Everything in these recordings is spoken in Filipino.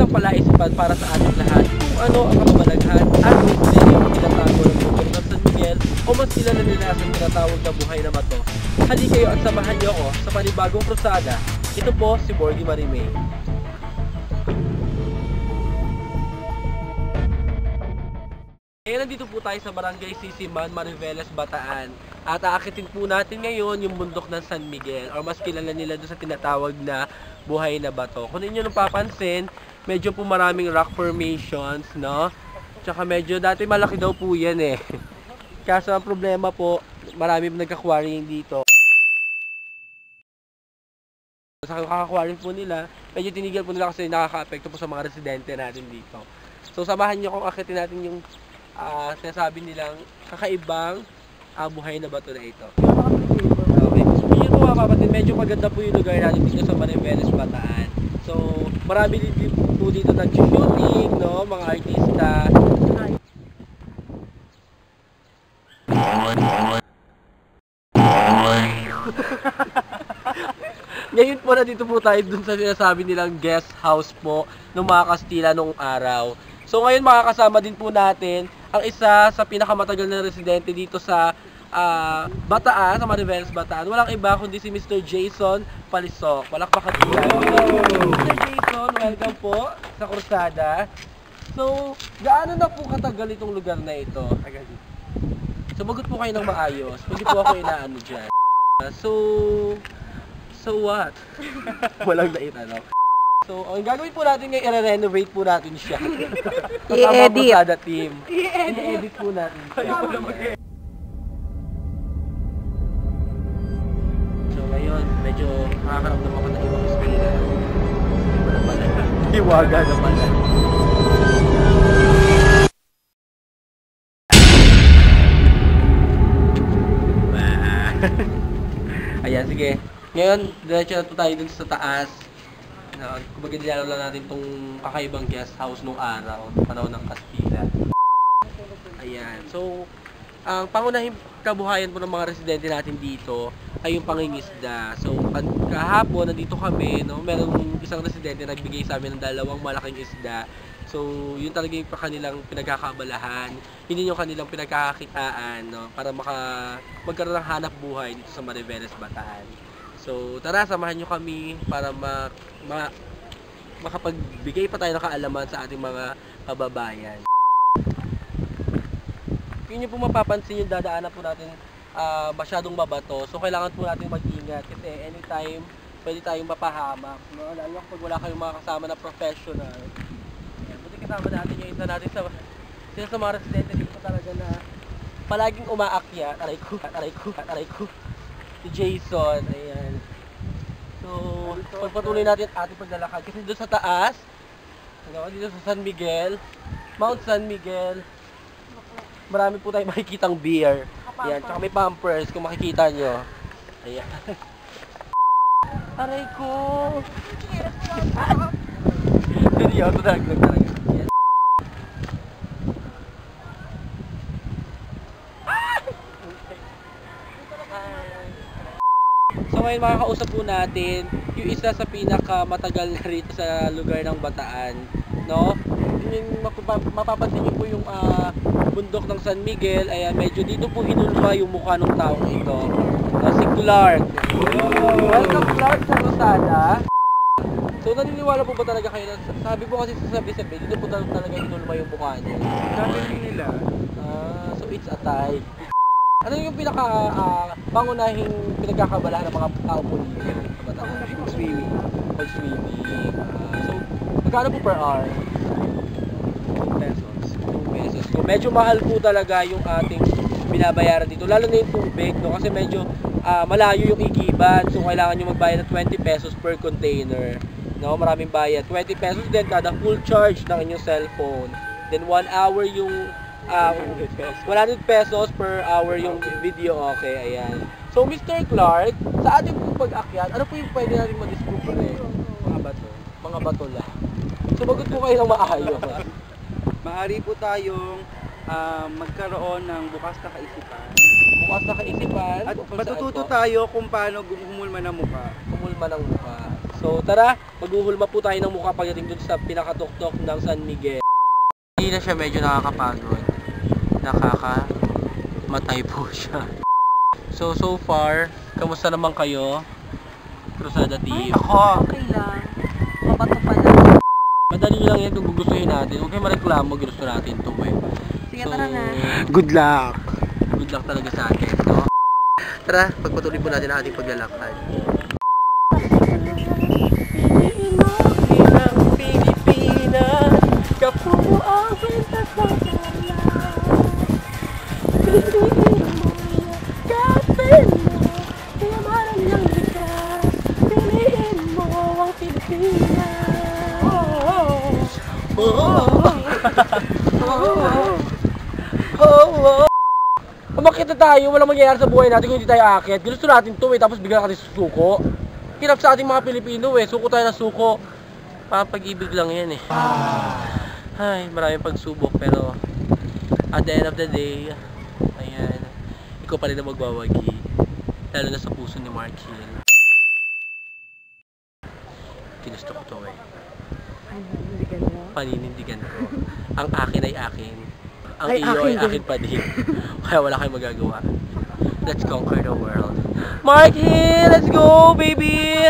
ng palaisipan para sa ating lahat kung ano ang kababalaghan at misteryo ng tinatago ng bundok ng San Miguel o mas kilala nila sa tinatawag na buhay na bato. Halika kayo at samahan niyo ako sa panibagong krusada. Ito po si Borgie Marimay. Ngayon nandito po tayo sa Barangay Sisiman, Mariveles, Bataan. At aakitin po natin ngayon yung bundok ng San Miguel or mas kilala nila doon sa tinatawag na buhay na bato. Kung ninyo nung papansin, medyo po maraming rock formations, no? Tsaka medyo dati malaki daw po yan eh. Kaso ang problema po, marami nagka-quarrying dito. Sa kaka-quarrying po nila, medyo tinigil po nila kasi nakaka-apekto po sa mga residente natin dito. So samahan nyo kung akitin natin yung sinasabi nilang kakaibang buhay na bato na ito. Okay. Hindi nyo po mapapansin, medyo maganda po yung lugar natin dito sa Mariveles, Bataan. So, marami din po dito nag-shooting, no? Mga artista. Ngayon po na dito po tayo dun sa sinasabi nilang guest house po ng mga Kastila noong araw. So ngayon makakasama din po natin ang isa sa pinakamatagal na residente dito sa Bataan, sa Mariveles, Bataan. Walang iba kundi si Mr. Jason Palisok. Palakpakan po yan. Mr. Jason, welcome po sa Krusada. So, gaano na po katagal itong lugar na ito? Sumagot po kayo ng maayos. Hindi po ako inaano dyan. So what? Walang naitanong. So, ang gagawin po natin ngayon, i-renovate po natin siya. I-edit. Kasama po team. I-edit po natin. So, ngayon, medyo nakakaramdam ako ng ibang espira. Iba na pala. Iwaga na pala. Ayan, sige. Ngayon, diretso na tayo dun sa taas. Kumbaga dinalaw lang natin itong kakaibang guest house nung araw, panahon ng Kastila. Ayan. So, ang pangunahing kabuhayan po ng mga residente natin dito ay yung pangingisda. So, kahapon nandito kami, no, merong isang residente nagbigay sa amin ng 2 malaking isda. So, yun talaga yung kanilang pinagkakabalahan, yun yung kanilang pinagkakakitaan, no, para magkaroon ng hanap buhay dito sa Mariveles, Bataan. So, tara, samahan nyo kami para makapagbigay pa tayo ng kaalaman sa ating mga kababayan. Yun yung po mapapansin yung dadaanan po natin masyadong mabato. So, kailangan po natin mag-ingat kasi anytime pwede tayong mapahamak. No? Lalo pag wala kayong mga kasama na professional. Yan, buti kasama natin yung isa natin sa mga residente dito talaga na palaging umaakyat. Aray ko. Si Jason, ayan. So, pagpatuloy natin ating paglalakad kasi doon sa taas, dito sa San Miguel, Mount San Miguel, marami po tayong makikitang beer. Ayan, tsaka may pampers kung makikita nyo. Ayan. Aray ko! Seryoso talaga. Ayan. So ngayon makakausap po natin yung isa sa pinakamatagal na rito sa lugar ng Bataan, no? Yung mapapansin niyo po yung bundok ng San Miguel, ayan, medyo dito po hinulma yung mukha ng taong ito. Si Clark. Welcome Clark sa Krusada. So naniniwala po ba talaga kayo na, sabi po kasi sa sabi-sabi, dito po talaga hinulma yung mukha niya? Sabi nila. So it's a tie. Ano yung pangunahing pinagkakabalahan ng mga tao po dito sa Bataan? Swimming. Pag-swimming. So, magkano po per hour? 2 pesos. 2 pesos. So, medyo mahal po talaga yung ating binabayaran dito. Lalo na yung tubig, no? Kasi medyo malayo yung igiban. So, kailangan nyo magbayad ng 20 pesos per container. No? Maraming bayad. 20 pesos din kada full charge ng inyong cellphone. Then, 1 hour yung 100 pesos per hour yung video, okay, ayan. So, Mr. Clark, sa ating pong pag-akyat, ano po yung pwede natin ma-discover eh? Mga bato. Mga bato lang. Sumagot po kayo ng maayos. Maaari po tayong magkaroon ng bukas na kaisipan. Bukas na kaisipan. At matututo tayo kung paano humulma ng mukha. Kumulma ng mukha. So tara, maghuhulma po tayo ng mukha pagdating dun sa pinakatuktok ng San Miguel. Hindi na siya medyo nakakapagod. Nakakamatay po siya. So far, kamusta naman kayo? Cruzada team. Okay lang. Mabato pa lang. Madali lang yan kung gugustuhin natin. Huwag kayo mareklamo, gusto natin ito eh. Sige, tara na. Good luck! Good luck talaga sa atin, no? Tara, pagpatuloy po natin ang ating paglalakad. Pilipinas, kapuo ang kwintas ng kapin mo, pinamaran ng likas, piliin mo ang Pilipinas. Umakit na tayo, walang mangyayari sa buhay natin kung hindi tayo akit. Gusto natin to eh, tapos bigla natin susuko. Hirap sa ating mga Pilipino eh, suko tayo na suko. Pag-ibig lang yan eh. Ay, maraming pagsubok pero at the end of the day, ayan, ikaw pa rin na magwawagi. Lalo na sa puso ni Mark Hill. Ginusto ko to eh. Paninindigan ko. Ang akin ay akin. Ang iyo ay akin pa din. Kaya wala kayong magagawa. Let's conquer the world. Mark Hill, let's go baby!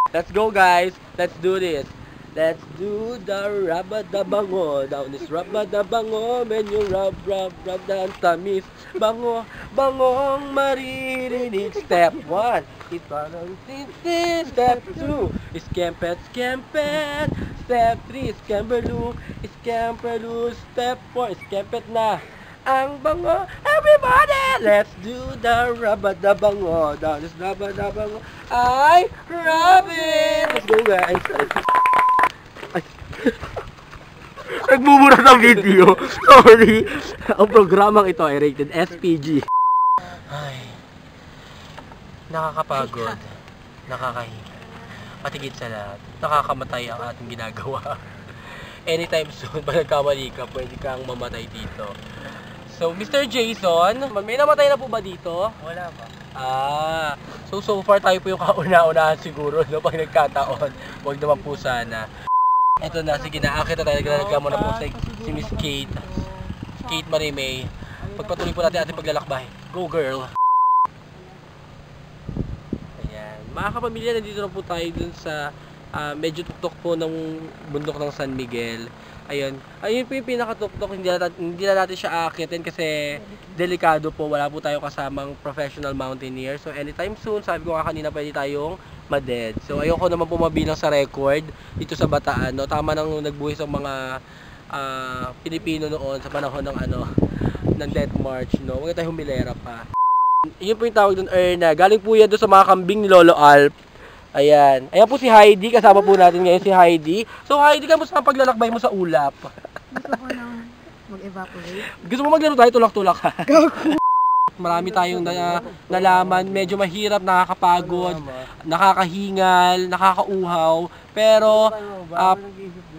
Let's go guys, let's do this. Let's do the rabadabango. Down this rabadabango. Men yung rab na tamis. Bango, bangong maririnig. Step 1, itanong titi. Step 2, iskempet, skempet. Step 3, iskemberlu, iskemberlu. Step 4, iskempet na ang bango. Everybody, let's do the rabadabango. Down this rabadabango. I rub it. Let's go guys. Nagmumura ng video. Sorry. Ang programang ito ay rated SPG. Ay. Nakakapagod. Nakakahiga. Patigit sa lahat. Nakakamatay ang ating ginagawa. Anytime soon, pag nagkamali ka, pwede kang mamatay dito. So, Mr. Jason, may namatay na po ba dito? Wala pa. So far tayo po yung kauna-unahan siguro, no? Pag nagkataon, huwag naman po sana. Eto na, sige na, akit na tayo, naglalagay mo na po si Miss Kate. Kate Marimay. Pagpatuloy po natin ating paglalakbay. Go girl! Ayan. Mga kapamilya, nandito na po tayo dun sa medyo tuktok po ng bundok ng San Miguel. Ayun. Ayun po yung pinakatuktok, hindi na natin siya aakitin kasi delikado po. Wala po tayo kasamang professional mountaineer. So anytime soon, sabi ko nga kanina, pwede tayong ma-dead. So ayoko naman po mabilang sa record dito sa Bataan. No? Tama nang nagbuhis ang mga Pilipino noon sa panahon ng ng Death March. No? Huwag tayong humilera pa. Yun po yung tawag doon, Erna. Galing po yan doon sa mga kambing ni Lolo Alp. Ayan. Ayan po si Heidi. Kasama po natin ngayon si Heidi. So Heidi, kamusta ang paglalakbay mo sa ulap? Gusto ko nang mag-evaporate. Gusto mo maglaro tayo tulak-tulak ha? Marami tayong nalaman. Medyo mahirap, nakakapagod, nakakahingal, nakakauhaw. Pero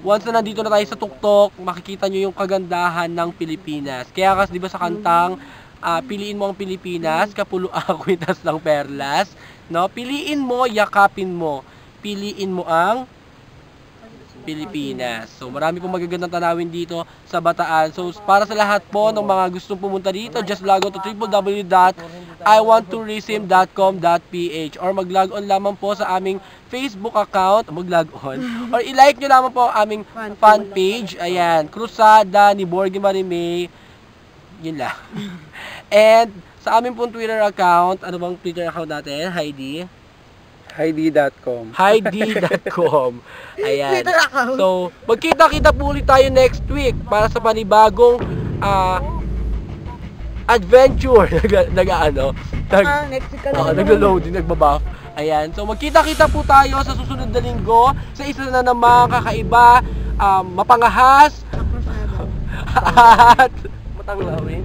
once na nandito na tayo sa tuktok, makikita nyo yung kagandahan ng Pilipinas. Kaya kasi di ba sa kantang piliin mo ang Pilipinas, kapulo ang kwintas ng perlas. No? Piliin mo, yakapin mo. Piliin mo ang Pilipinas. So marami pong magagandang tanawin dito sa Bataan. So para sa lahat po ng mga gustong pumunta dito, just log on to www.iwanttourism.com.ph or mag-log on lamang po sa aming Facebook account, mag-log on, or i-like nyo lamang po ang aming fan page. Ayan, Cruzada ni Borgie Marimay. Yun lang. And sa aming pong Twitter account, ano bang Twitter account natin, Heidi? Heidi.com. Heidi.com. Ayan. So, magkita-kita po ulit tayo next week para sa panibagong adventure. Next week ka na. Naglo-loading, nagbabuff. Ayan. So, magkita-kita po tayo sa susunod na linggo sa isa na namang kakaiba, mapangahas, at matanglawin,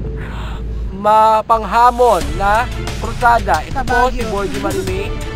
mapanghamon na krusada. Ito po si Borgie Marimay.